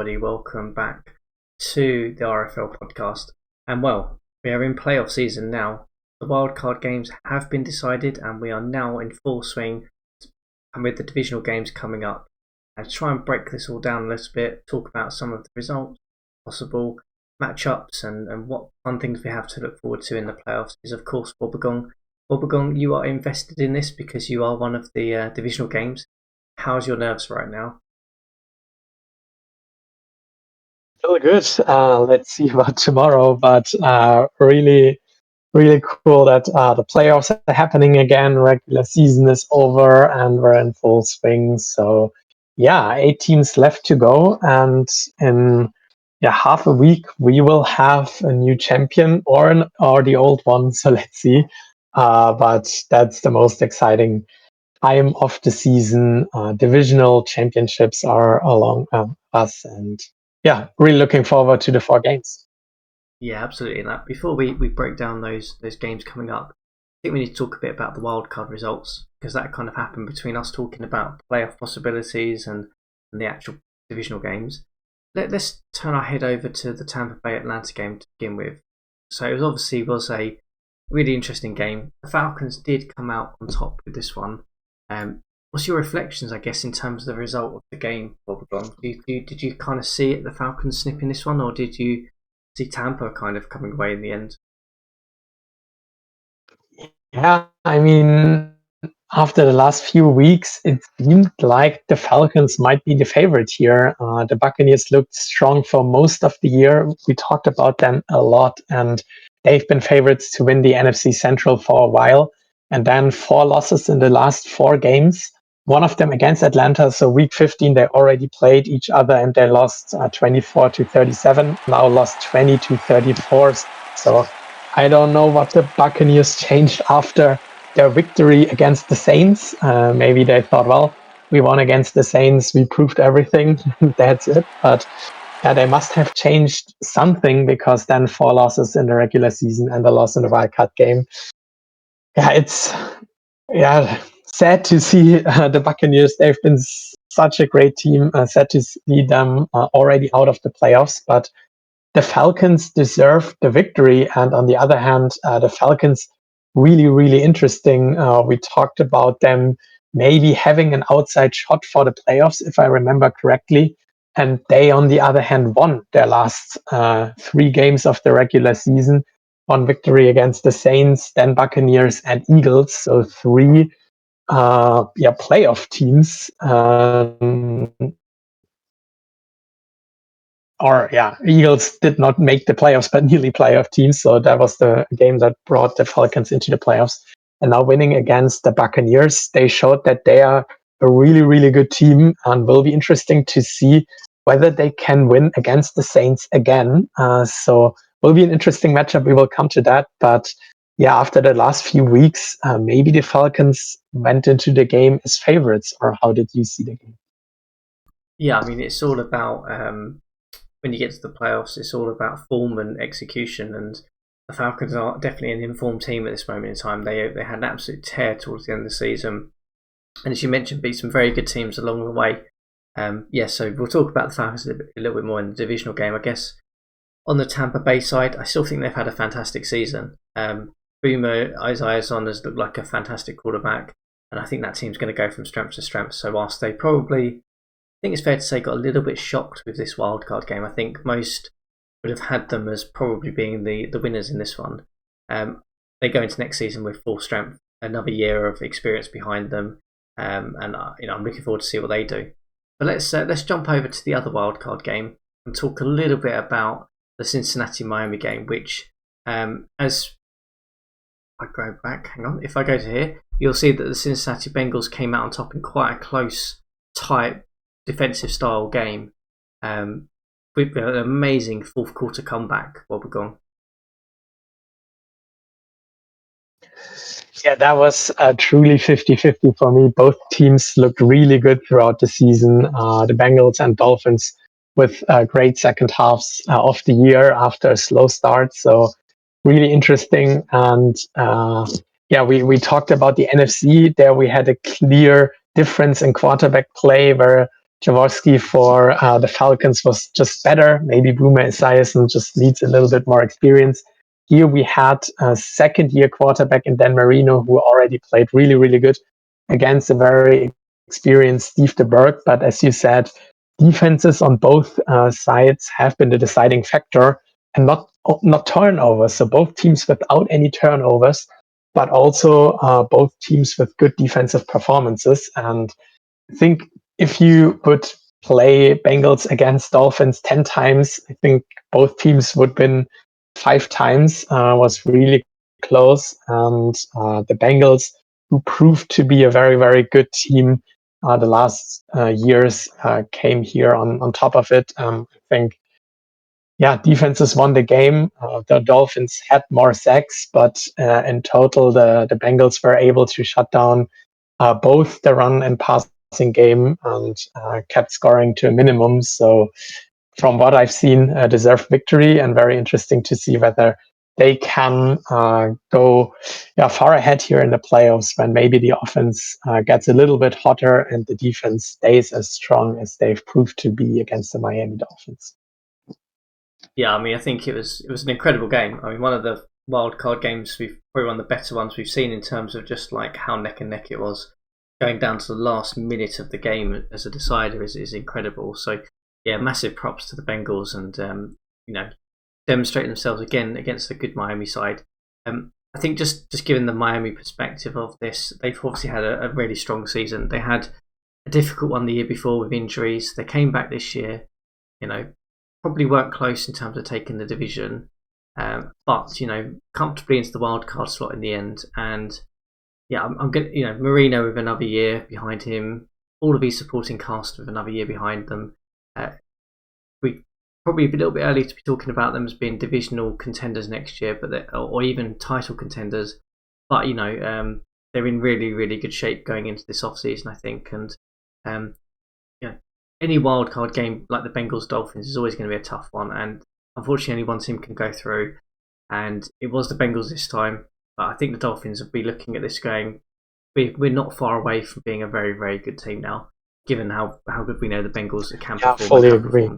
everybody. Welcome back to the RFL podcast. And well, we are in playoff season now. The wildcard games have been decided, and we are now in full swing. And with the divisional games coming up, I'll try and break this all down a little bit, talk about some of the results, possible matchups, and what fun things we have to look forward to in the playoffs. Is of course Wobbegong. Wobbegong, you are invested in this because you are one of the divisional games. How's your nerves right now? Really good. Let's see about tomorrow, but really, really cool that the playoffs are happening again. Regular season is over and we're in full swing. So, yeah, 8 teams left to go, and in half a week we will have a new champion or the old one. So let's see. But that's the most exciting time of the season. Divisional championships are along us, and really looking forward to the 4 games. Yeah, absolutely. And before we break down those games coming up, I think we need to talk a bit about the wildcard results, because that kind of happened between us talking about playoff possibilities and the actual divisional games. Let's turn our head over to the Tampa Bay Atlanta game to begin with. So it was a really interesting game. The Falcons did come out on top with this one. What's your reflections, I guess, in terms of the result of the game, Bob? Did you kind of see it, the Falcons snipping this one, or did you see Tampa kind of coming away in the end? Yeah, I mean, after the last few weeks, it seemed like the Falcons might be the favorite here. The Buccaneers looked strong for most of the year. We talked about them a lot, and they've been favorites to win the NFC Central for a while. And then 4 losses in the last 4 games, one of them against Atlanta. So week 15, they already played each other and they lost 24-37, now lost 20-34. So I don't know what the Buccaneers changed after their victory against the Saints. Maybe they thought, well, we won against the Saints, we proved everything, that's it. But yeah, they must have changed something, because then 4 losses in the regular season and a loss in the wildcard game. Yeah, it's sad to see the Buccaneers. They've been such a great team. Sad to see them already out of the playoffs, but the Falcons deserve the victory. And on the other hand, the Falcons really, really interesting. We talked about them maybe having an outside shot for the playoffs, if I remember correctly. And they, on the other hand, won their last 3 games of the regular season. One victory against the Saints, then Buccaneers and Eagles. So 3 playoff teams. Eagles did not make the playoffs, but nearly playoff teams. So that was the game that brought the Falcons into the playoffs. And now winning against the Buccaneers, they showed that they are a really, really good team, and will be interesting to see whether they can win against the Saints again. So will be an interesting matchup. We will come to that. But yeah, after the last few weeks, maybe the Falcons went into the game as favorites, or how did you see the game? Yeah, I mean, it's all about when you get to the playoffs, it's all about form and execution. And the Falcons are definitely an informed team at this moment in time. They had an absolute tear towards the end of the season, and as you mentioned, beat some very good teams along the way. So we'll talk about the Falcons a little bit more in the divisional game. I guess on the Tampa Bay side, I still think they've had a fantastic season. Boomer Esiason has looked like a fantastic quarterback, and I think that team's going to go from strength to strength. So whilst they probably, I think it's fair to say, got a little bit shocked with this wildcard game, I think most would have had them as probably being the winners in this one. They go into next season with full strength, another year of experience behind them, and I'm looking forward to see what they do. But let's jump over to the other wildcard game and talk a little bit about the Cincinnati-Miami game, which, as I go back, hang on, if I go to here, you'll see that the Cincinnati Bengals came out on top in quite a close, tight, defensive style game, with an amazing fourth quarter comeback while we're gone. Yeah, that was truly 50-50 for me. Both teams looked really good throughout the season. The Bengals and Dolphins with great second halves of the year after a slow start. So really interesting. And we talked about the NFC. There we had a clear difference in quarterback play, where Jaworski for the Falcons was just better. Maybe Boomer Esiason just needs a little bit more experience. Here we had a second-year quarterback in Dan Marino who already played really, really good against a very experienced Steve DeBerg. But as you said, defenses on both sides have been the deciding factor, and not turnovers. So both teams without any turnovers, but also both teams with good defensive performances. And I think if you would play Bengals against Dolphins 10 times, I think both teams would win 5 times. Was really close. And the Bengals, who proved to be a very, very good team the last years, came here on top of it. I think, yeah, defenses won the game. The Dolphins had more sacks, but in total, the Bengals were able to shut down both the run and passing game and kept scoring to a minimum. So from what I've seen, deserved victory, and very interesting to see whether they can go far ahead here in the playoffs when maybe the offense gets a little bit hotter and the defense stays as strong as they've proved to be against the Miami Dolphins. Yeah, I mean, I think it was an incredible game. I mean, one of the wild card games probably one of the better ones we've seen in terms of just like how neck and neck it was. Going down to the last minute of the game as a decider is incredible. So yeah, massive props to the Bengals and demonstrating themselves again against a good Miami side. I think just given the Miami perspective of this, they've obviously had a really strong season. They had a difficult one the year before with injuries. They came back this year, probably weren't close in terms of taking the division, but comfortably into the wild card slot in the end. And yeah, I'm good. Marino with another year behind him, all of his supporting cast with another year behind them. We probably a little bit early to be talking about them as being divisional contenders next year, or even title contenders. But they're in really, really good shape going into this off season, I think. And any wildcard game like the Bengals Dolphins is always going to be a tough one, and unfortunately only one team can go through, and it was the Bengals this time. But I think the Dolphins will be looking at this going, we're not far away from being a very, very good team now, given how good we know the Bengals can perform. Yeah, fully agree.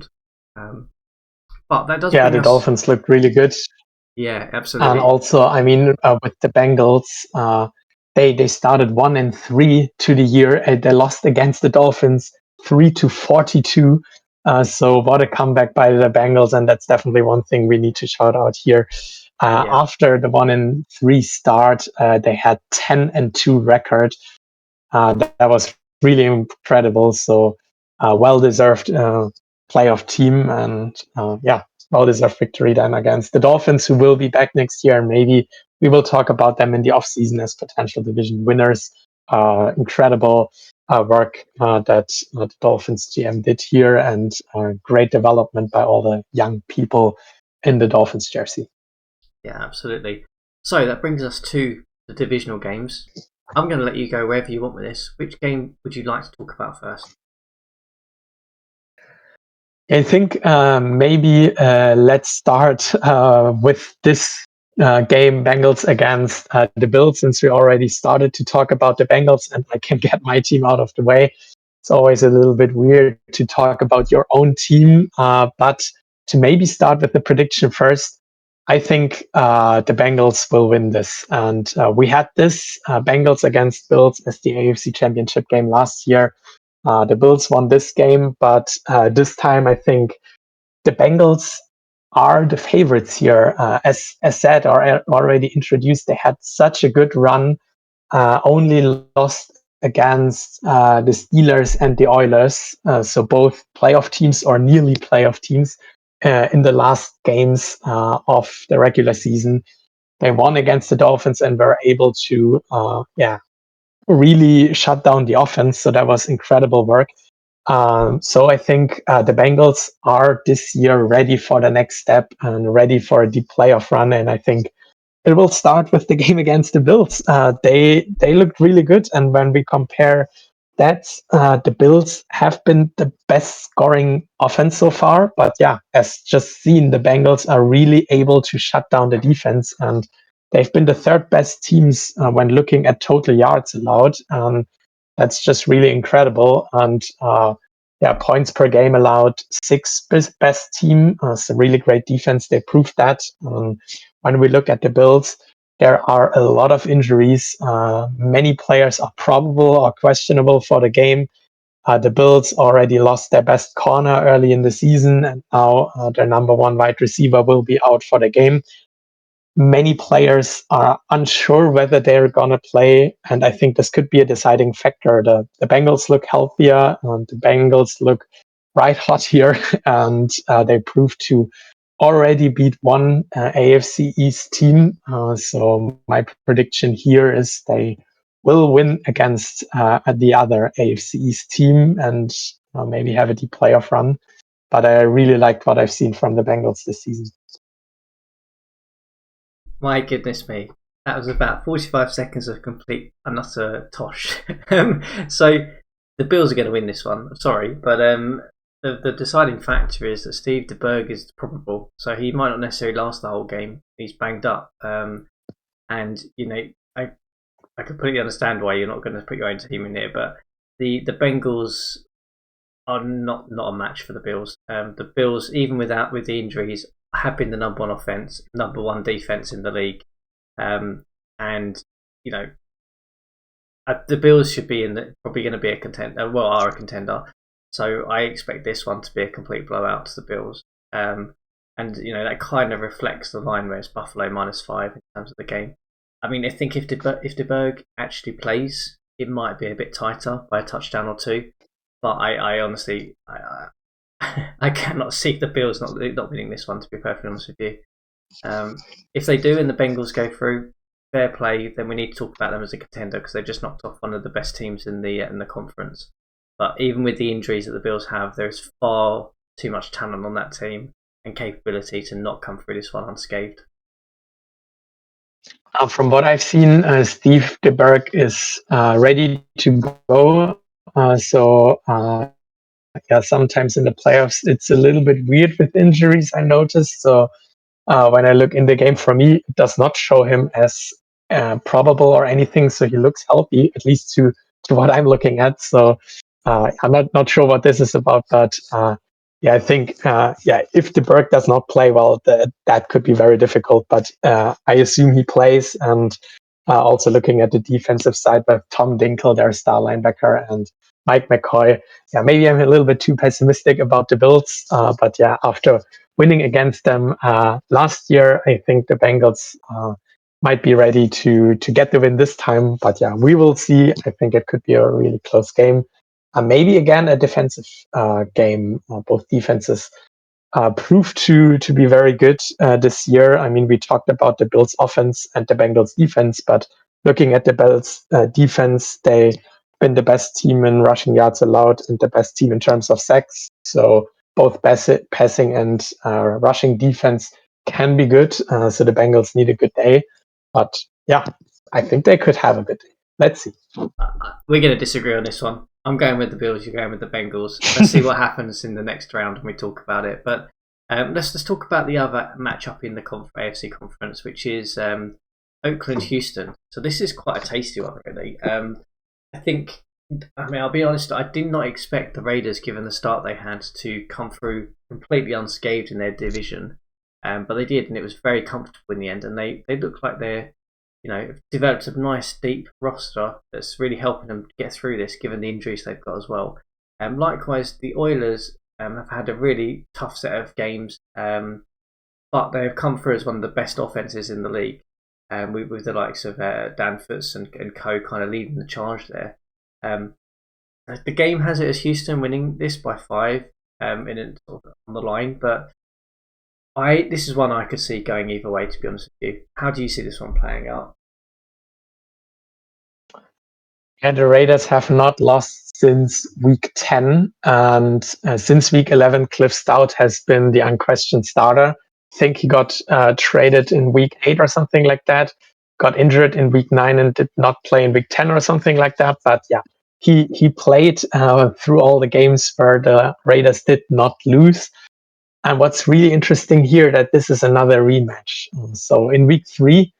But that does. Yeah, the Dolphins looked really good. Yeah, absolutely. And also, I mean, with the Bengals, they started 1-3 to the year. They lost against the Dolphins 3-42. So what a comeback by the Bengals, and that's definitely one thing we need to shout out here. After the 1-3 start, they had 10-2 record. That was really incredible. So well-deserved playoff team, and well-deserved victory then against the Dolphins, who will be back next year. Maybe we will talk about them in the offseason as potential division winners. Incredible work that the Dolphins GM did here, and great development by all the young people in the Dolphins jersey. Yeah, absolutely. So that brings us to the divisional games. I'm going to let you go wherever you want with this. Which game would you like to talk about first? I think maybe let's start with this game, Bengals against the Bills, since we already started to talk about the Bengals, and I can get my team out of the way. It's always a little bit weird to talk about your own team, but to maybe start with the prediction first, I think the Bengals will win this. And we had this Bengals against Bills as the AFC Championship game last year. The Bills won this game, but this time I think the Bengals are the favorites here. As said or already introduced, they had such a good run, only lost against the Steelers and the Oilers, so both playoff teams or nearly playoff teams in the last games of the regular season. They won against the Dolphins and were able to really shut down the offense. So that was incredible work. So I think the Bengals are this year ready for the next step and ready for a deep playoff run. And I think it will start with the game against the Bills. They looked really good. And when we compare that, the Bills have been the best scoring offense so far. But yeah, as just seen, the Bengals are really able to shut down the defense. And they've been the third best teams when looking at total yards allowed. That's just really incredible. And points per game allowed, sixth best team. It's a really great defense. They proved that. When we look at the Bills, there are a lot of injuries. Many players are probable or questionable for the game. The Bills already lost their best corner early in the season, and now their number one wide receiver will be out for the game. Many players are unsure whether they're going to play, and I think this could be a deciding factor. The Bengals look healthier, and the Bengals look right hot here, and they proved to already beat one AFC East team. So my prediction here is they will win against the other AFC East team and maybe have a deep playoff run. But I really liked what I've seen from the Bengals this season. My goodness me. That was about 45 seconds of complete and utter tosh. So the Bills are going to win this one. I'm sorry, but the deciding factor is that Steve DeBerg is probable, so he might not necessarily last the whole game. He's banged up, and I completely understand why you're not going to put your own team in here, but the Bengals are not a match for the Bills. The Bills, even with the injuries, have been the number one offense, number one defense in the league, and the Bills should be probably going to be a contender. Well, are a contender, so I expect this one to be a complete blowout to the Bills. And that kind of reflects the line where it's Buffalo -5 in terms of the game. I mean, I think if DeBerg actually plays, it might be a bit tighter by a touchdown or two. But I honestly, I cannot see the Bills not winning this one, to be perfectly honest with you. If they do and the Bengals go through, fair play, then we need to talk about them as a contender because they've just knocked off one of the best teams in the conference. But even with the injuries that the Bills have, there's far too much talent on that team and capability to not come through this one unscathed. From what I've seen, Steve DeBerg is ready to go. Sometimes in the playoffs, it's a little bit weird with injuries, I noticed. So when I look in the game, for me, it does not show him as probable or anything. So he looks healthy, at least to what I'm looking at. So I'm not sure what this is about, but I think if DeBerg does not play well, that could be very difficult. But I assume he plays. And also looking at the defensive side with Tom Dinkle, their star linebacker, and Mike McCoy. Yeah, maybe I'm a little bit too pessimistic about the Bills. But after winning against them last year, I think the Bengals might be ready to get the win this time. But we will see. I think it could be a really close game. Maybe again a defensive game. Both defenses proved to be very good this year. I mean, we talked about the Bills offense and the Bengals defense, but looking at the Bills defense, they've been the best team in rushing yards allowed and the best team in terms of sacks. So both passing and rushing defense can be good. So the Bengals need a good day. But I think they could have a good day. Let's see. We're going to disagree on this one. I'm going with the Bills. You're going with the Bengals. Let's see what happens in the next round when we talk about it. But let's talk about the other matchup in the AFC conference, which is Oakland-Houston. So this is quite a tasty one, really. I'll be honest, I did not expect the Raiders, given the start they had, to come through completely unscathed in their division. But they did, and it was very comfortable in the end. And they look like they're developed a nice deep roster that's really helping them get through this, given the injuries they've got as well. Likewise, the Oilers have had a really tough set of games, but they have come through as one of the best offenses in the league, with the likes of Dan Foots and co kind of leading the charge there. The game has it as Houston winning this by 5 on the line, but this is one I could see going either way, to be honest with you. How do you see this one playing out? The Raiders have not lost since week 10. And since week 11, Cliff Stout has been the unquestioned starter. I think he got traded in week 8 or something like that. Got injured in week 9 and did not play in week 10 or something like that. But he played through all the games where the Raiders did not lose. And what's really interesting here that this is another rematch. So in week 3,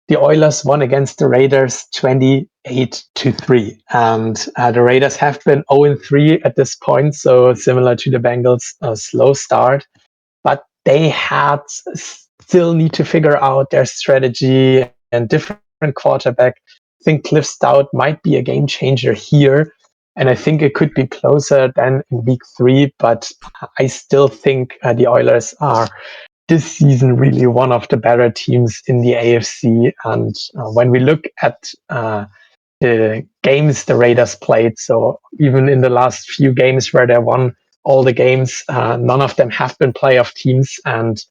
the Oilers won against the Raiders 28-17. 8-3. And the Raiders have been 0-3 at this point, so similar to the Bengals, a slow start. But they still need to figure out their strategy and different quarterback. I think Cliff Stout might be a game changer here. And I think it could be closer than in week 3, but I still think the Oilers are this season really one of the better teams in the AFC. And when we look at the games the Raiders played, so even in the last few games where they won all the games, none of them have been playoff teams. And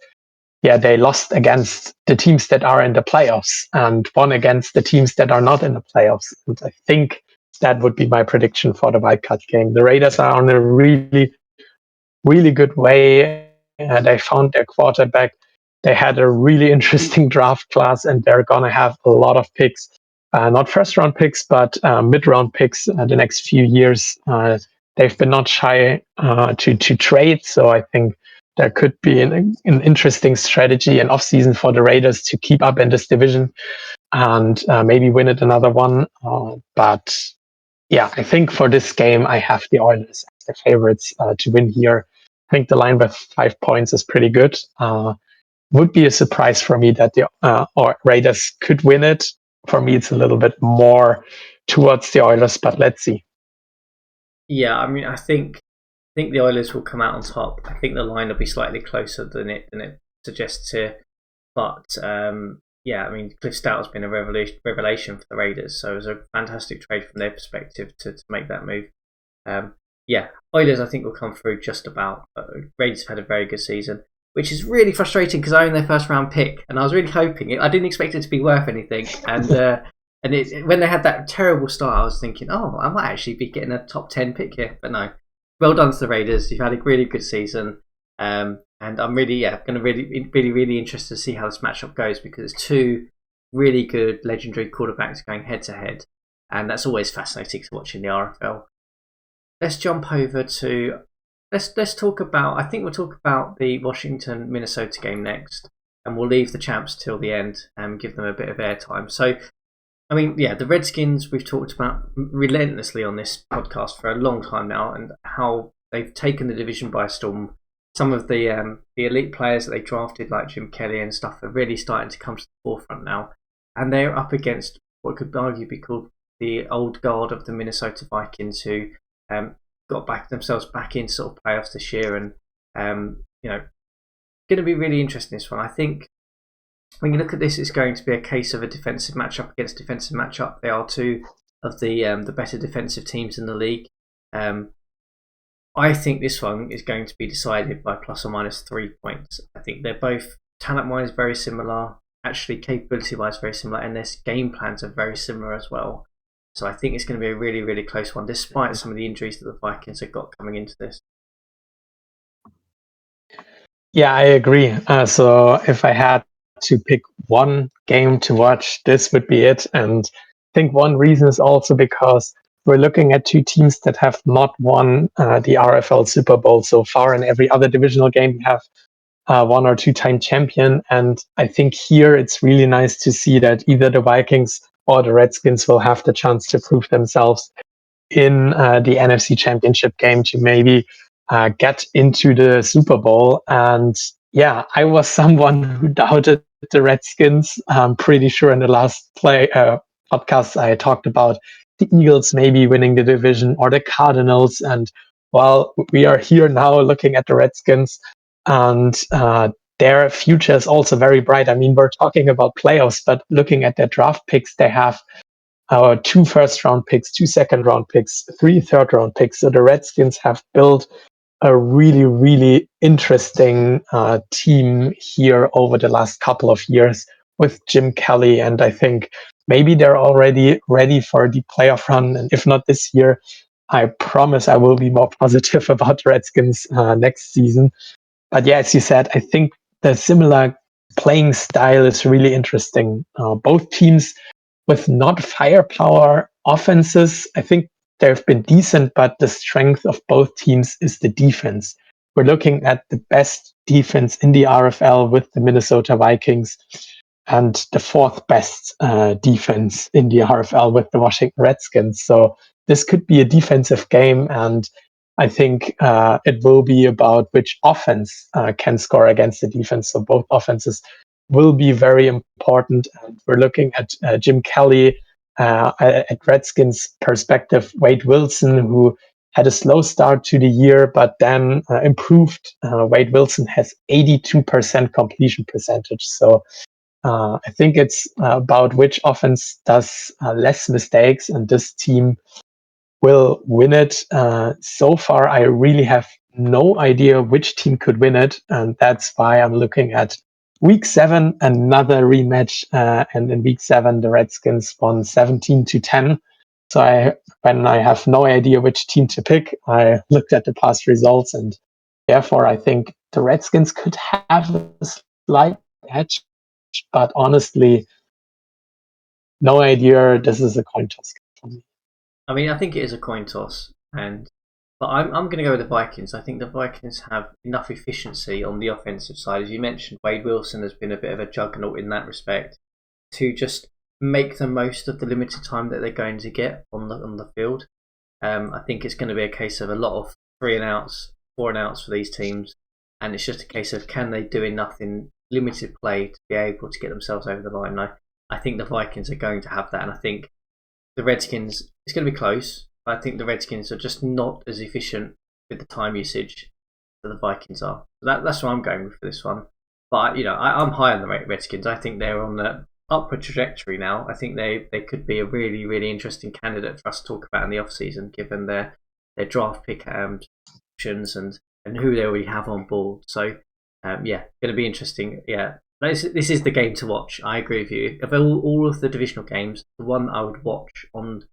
yeah, they lost against the teams that are in the playoffs and won against the teams that are not in the playoffs. And I think that would be my prediction for the wildcard game. The Raiders are on a really, really good way. They found their quarterback. They had a really interesting draft class, and they're going to have a lot of picks. Not first round picks, but mid round picks the next few years. They've been not shy to trade. So I think there could be an interesting strategy and offseason for the Raiders to keep up in this division and maybe win it another one. But yeah, I think for this game, I have the Oilers as the favorites to win here. I think the line with 5 points is pretty good. Would be a surprise for me that the Raiders could win it. For me, it's a little bit more towards the Oilers, but let's see. Yeah, I mean, I think the Oilers will come out on top. I think the line will be slightly closer than it suggests here. But yeah, I mean, Cliff Stout has been a revelation for the Raiders, so it was a fantastic trade from their perspective to make that move. Yeah, Oilers I think will come through just about. Raiders have had a very good season, which is really frustrating because I own their first round pick, and I was really hoping I didn't expect it to be worth anything, and when they had that terrible start, I was thinking, oh, I might actually be getting a top 10 pick here, but no. Well done to the Raiders. You've had a really good season. And I'm really, going to really interested to see how this matchup goes because it's two really good legendary quarterbacks going head to head. And that's always fascinating to watch in the RFL. Let's jump over to, let's talk about, I think we'll talk about the Washington-Minnesota game next. And we'll leave the champs till the end and give them a bit of airtime. So, I mean, yeah, the Redskins we've talked about relentlessly on this podcast for a long time now, and how they've taken the division by storm. Some of the elite players that they drafted, like Jim Kelly and stuff, are really starting to come to the forefront now, and they're up against what could arguably be called the old guard of the Minnesota Vikings, who got themselves back in sort of playoffs this year, and going to be really interesting this one. I think. When you look at this, it's going to be a case of a defensive matchup against defensive matchup. They are two of the better defensive teams in the league. I think this one is going to be decided by plus or minus 3 points. I think they're both talent-wise very similar, actually capability-wise very similar, and their game plans are very similar as well. So I think it's going to be a really, really close one, despite some of the injuries that the Vikings have got coming into this. Yeah, I agree. So if I had to pick one game to watch, this would be it. And I think one reason is also because we're looking at two teams that have not won the RFL Super Bowl so far. In every other divisional game, we have 1 or 2 time champion. And I think here it's really nice to see that either the Vikings or the Redskins will have the chance to prove themselves in the NFC Championship game to maybe get into the Super Bowl. And yeah, I was someone who doubted the Redskins. I'm pretty sure in the last podcast I talked about the Eagles maybe winning the division or the Cardinals. And well, we are here now looking at the Redskins, and their future is also very bright. I mean, we're talking about playoffs, but looking at their draft picks, they have 2 first-round picks, 2 second-round picks, 3 third-round picks. So the Redskins have built a really, really interesting team here over the last couple of years with Jim Kelly. And I think maybe they're already ready for the playoff run. And if not this year, I promise I will be more positive about the Redskins next season. But yeah, as you said, I think the similar playing style is really interesting. Both teams with not firepower offenses, I think they've been decent, but the strength of both teams is the defense. We're looking at the best defense in the RFL with the Minnesota Vikings. and the fourth best defense in the RFL with the Washington Redskins. So this could be a defensive game, and I think it will be about which offense can score against the defense. So both offenses will be very important. And we're looking at Jim Kelly, at Redskins perspective, Wade Wilson, who had a slow start to the year, but then improved. Wade Wilson has 82% completion percentage. So I think it's about which offense does less mistakes, and this team will win it. So far, I really have no idea which team could win it, and that's why I'm looking at Week 7, another rematch. And in Week 7, the Redskins won 17-10. So when I have no idea which team to pick, I looked at the past results, and therefore I think the Redskins could have a slight edge. But honestly, no idea. This is a coin toss for me. I mean, I think it is a coin toss, but I'm going to go with the Vikings. I think the Vikings have enough efficiency on the offensive side, as you mentioned. Wade Wilson has been a bit of a juggernaut in that respect, to just make the most of the limited time that they're going to get on the field. I think it's going to be a case of a lot of 3 and outs, 4 and outs for these teams, and it's just a case of can they do enough in limited play to be able to get themselves over the line. I think the Vikings are going to have that, and I think the Redskins, it's going to be close, but I think the Redskins are just not as efficient with the time usage that the Vikings are. So that's what I'm going with for this one. But I'm high on the Redskins. I think they're on the upward trajectory now. I think they could be a really, really interesting candidate for us to talk about in the off season, given their draft pick options and who they already have on board. So going to be interesting. Yeah, this is the game to watch. I agree with you. Of all of the divisional games, the one I would watch if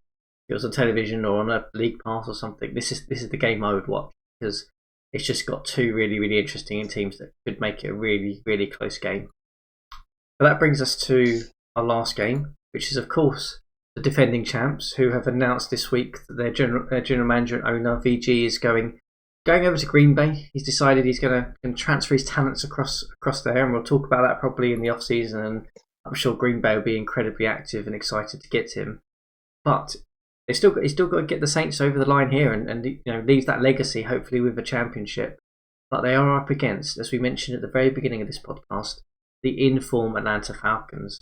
it was on television or on a league pass or something, this is the game I would watch, because it's just got 2 really, really interesting teams that could make it a really, really close game. But that brings us to our last game, which is, of course, the defending champs, who have announced this week that their general manager and owner, VG, is going over to Green Bay. He's decided he's going to transfer his talents across there, and we'll talk about that probably in the off season. And I'm sure Green Bay will be incredibly active and excited to get him. But he's still got to get the Saints over the line here, and leave that legacy, hopefully with a championship. But they are up against, as we mentioned at the very beginning of this podcast, the in-form Atlanta Falcons.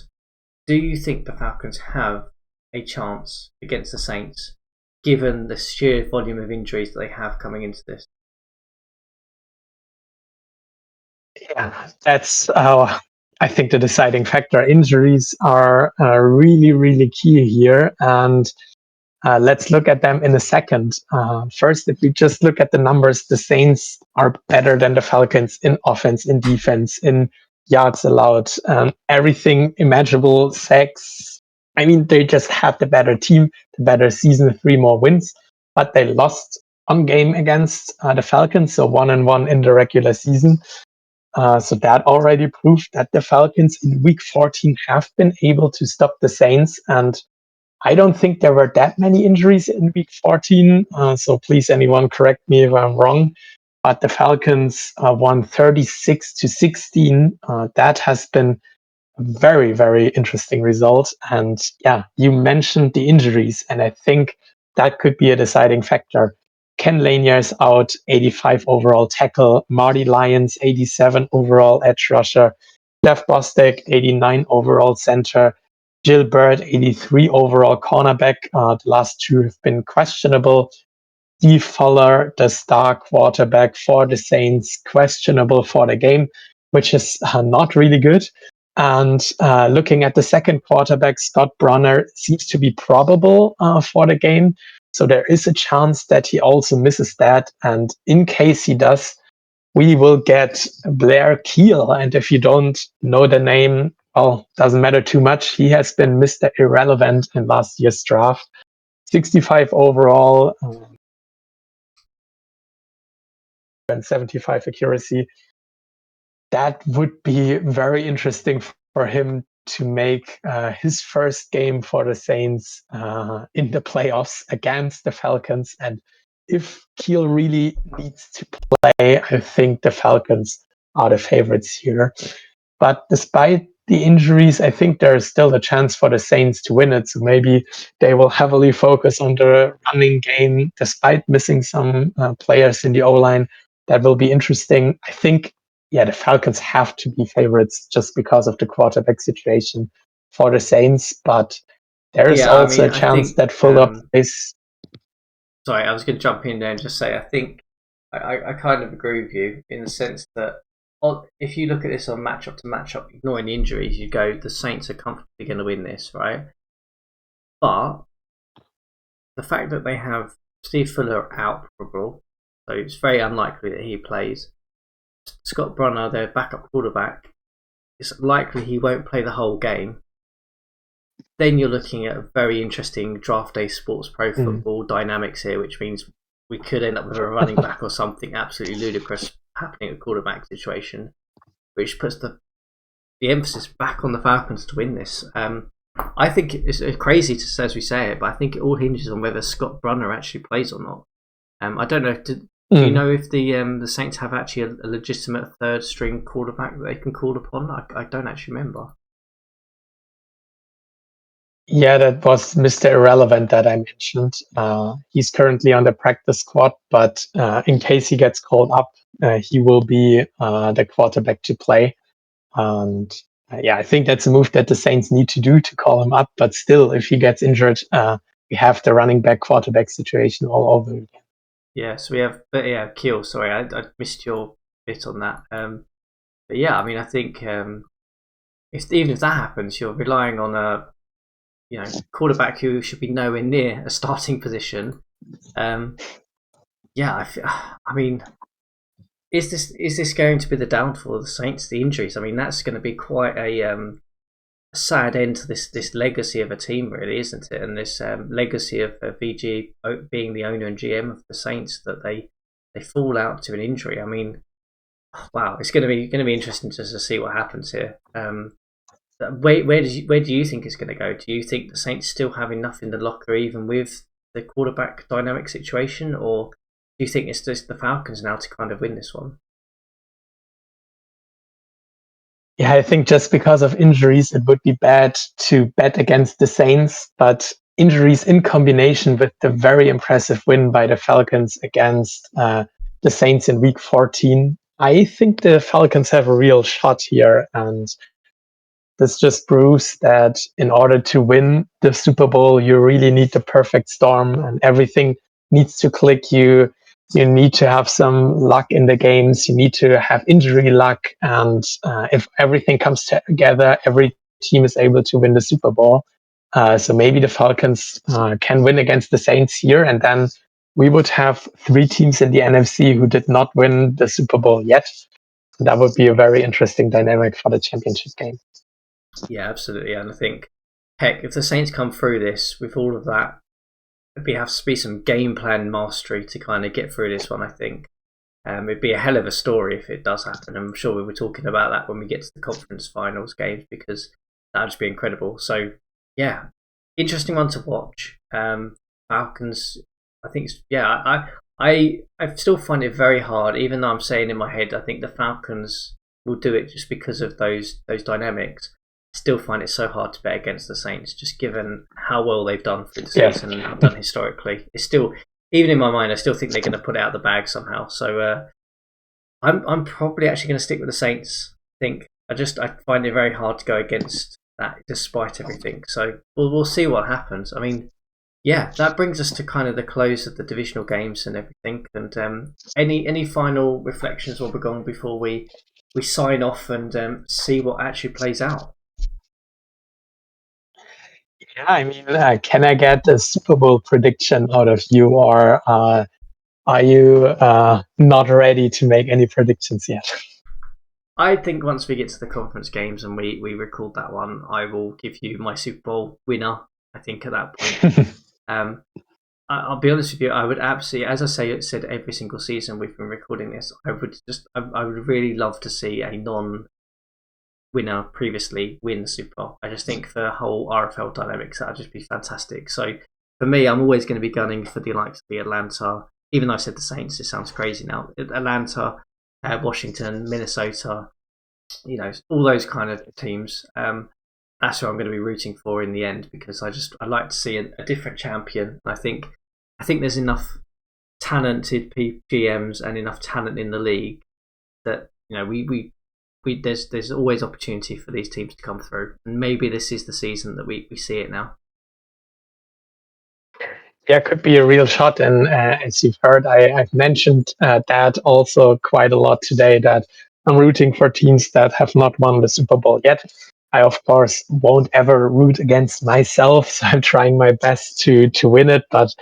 Do you think the Falcons have a chance against the Saints, given the sheer volume of injuries that they have coming into this? Yeah, that's I think the deciding factor. Injuries are really, really key here, and let's look at them in a second. First, if we just look at the numbers, the Saints are better than the Falcons in offense, in defense, in yards allowed, everything imaginable, sacks. I mean, they just had the better team, the better season, 3 more wins, but they lost one game against the Falcons, so 1-1 in the regular season. So that already proved that the Falcons in Week 14 have been able to stop the Saints, and I don't think there were that many injuries in Week 14, so please anyone correct me if I'm wrong. But the Falcons won 36-16. That has been a very, very interesting result. And yeah, you mentioned the injuries, and I think that could be a deciding factor. Ken Lanier is out, 85 overall tackle. Marty Lyons, 87 overall edge rusher. Jeff Bostic, 89 overall center. Jill Bird, 83 overall cornerback. The last 2 have been questionable. Steve Fuller, the star quarterback for the Saints, questionable for the game, which is not really good. And looking at the second quarterback, Scott Bronner, seems to be probable for the game. So there is a chance that he also misses that. And in case he does, we will get Blair Keel. And if you don't know the name, well, doesn't matter too much. He has been Mr. Irrelevant in last year's draft. 65 overall and 75 accuracy. That would be very interesting for him to make his first game for the Saints in the playoffs against the Falcons. And if Keel really needs to play, I think the Falcons are the favorites here. But despite the injuries, I think there is still a chance for the Saints to win it. So maybe they will heavily focus on the running game despite missing some players in the O-line. That will be interesting. I think, yeah, the Falcons have to be favorites just because of the quarterback situation for the Saints. But there is Yeah, I also mean, a I chance think. that Fuller plays. Sorry, I was going to jump in there and just say I think I kind of agree with you in the sense that if you look at this on matchup to matchup, ignoring the injuries, you go the Saints are comfortably going to win this, right? But the fact that they have Steve Fuller out probable, so it's very unlikely that he plays. Scott Brunner, their backup quarterback, it's likely he won't play the whole game. Then you're looking at a very interesting draft day sports pro football dynamics here, which means we could end up with a running back or something absolutely ludicrous happening at quarterback situation, which puts the emphasis back on the Falcons to win this. I think it's crazy to say as we say it, but I think it all hinges on whether Scott Brunner actually plays or not. I don't know. Do you know if the Saints have actually a legitimate third string quarterback that they can call upon? I don't actually remember. Yeah, that was Mr. Irrelevant that I mentioned. He's currently on the practice squad, but in case he gets called up, he will be the quarterback to play. And yeah, I think that's a move that the Saints need to do to call him up. But still, if he gets injured, we have the running back quarterback situation all over again. Yeah, so we have, but yeah, Keel. Sorry, I missed your bit on that. But yeah, I mean, I think even if that happens, you're relying on a quarterback who should be nowhere near a starting position. Yeah, I mean, is this going to be the downfall of the Saints? The injuries. I mean, that's going to be quite a sad end to this legacy of a team, really, isn't it? And this legacy of VG being the owner and GM of the Saints, that they fall out to an injury. I mean, wow, it's going to be interesting just to see what happens here. Where do you think it's going to go? Do you think the Saints still have enough in the locker, even with the quarterback dynamic situation, or do you think it's just the Falcons now to kind of win this one? Yeah, I think just because of injuries, it would be bad to bet against the Saints, but injuries in combination with the very impressive win by the Falcons against the Saints in Week 14, I think the Falcons have a real shot here. And this just proves that in order to win the Super Bowl, you really need the perfect storm and everything needs to click. You need to have some luck in the games. You need to have injury luck. And if everything comes together, every team is able to win the Super Bowl. So maybe the Falcons can win against the Saints here. And then we would have three teams in the NFC who did not win the Super Bowl yet. That would be a very interesting dynamic for the championship game. Yeah, absolutely. And I think, heck, if the Saints come through this with all of that, there has to be some game plan mastery to kind of get through this one, I think. It'd be a hell of a story if it does happen. I'm sure we were talking about that when we get to the conference finals games, because that would just be incredible. So, yeah, interesting one to watch. Falcons, I think, I still find it very hard, even though I'm saying in my head, I think the Falcons will do it just because of those dynamics. Still find it so hard to bet against the Saints, just given how well they've done through the season and have done historically. It's still, even in my mind, I still think they're going to put it out of the bag somehow. So I'm probably actually going to stick with the Saints. I find it very hard to go against that, despite everything. So we'll see what happens. I mean, yeah, that brings us to kind of the close of the divisional games and everything. And any final reflections, Obergon, before we sign off and see what actually plays out? Yeah, I mean, can I get a Super Bowl prediction out of you, or are you not ready to make any predictions yet? I think once we get to the conference games and we record that one, I will give you my Super Bowl winner. I think at that point. I'll be honest with you. I would absolutely, as I said every single season we've been recording this, I would really love to see a non-winner previously win the Super Bowl. I just think for the whole RFL dynamics, that would just be fantastic. So for me, I'm always going to be gunning for the likes of the Atlanta. Even though I said the Saints, it sounds crazy now. Atlanta, Washington, Minnesota, all those kind of teams. That's who I'm going to be rooting for in the end, because I like to see a different champion. I think there's enough talented GMs and enough talent in the league that there's always opportunity for these teams to come through, and maybe this is the season that we see it now. Yeah, could be a real shot. And as you've heard, I've mentioned that also quite a lot today, that I'm rooting for teams that have not won the Super Bowl yet. I, of course, won't ever root against myself, so I'm trying my best to win it. But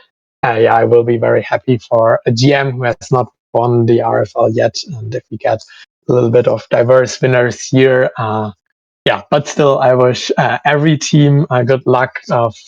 yeah, I will be very happy for a GM who has not won the RFL yet. And if we get a little bit of diverse winners here, yeah, but still, I wish every team good luck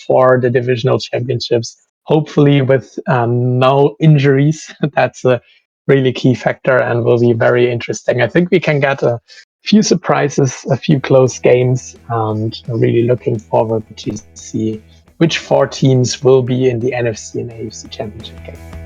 for the divisional championships. Hopefully, with no injuries. That's a really key factor and will be very interesting. I think we can get a few surprises, a few close games, and really looking forward to see which 4 teams will be in the NFC and AFC championship game.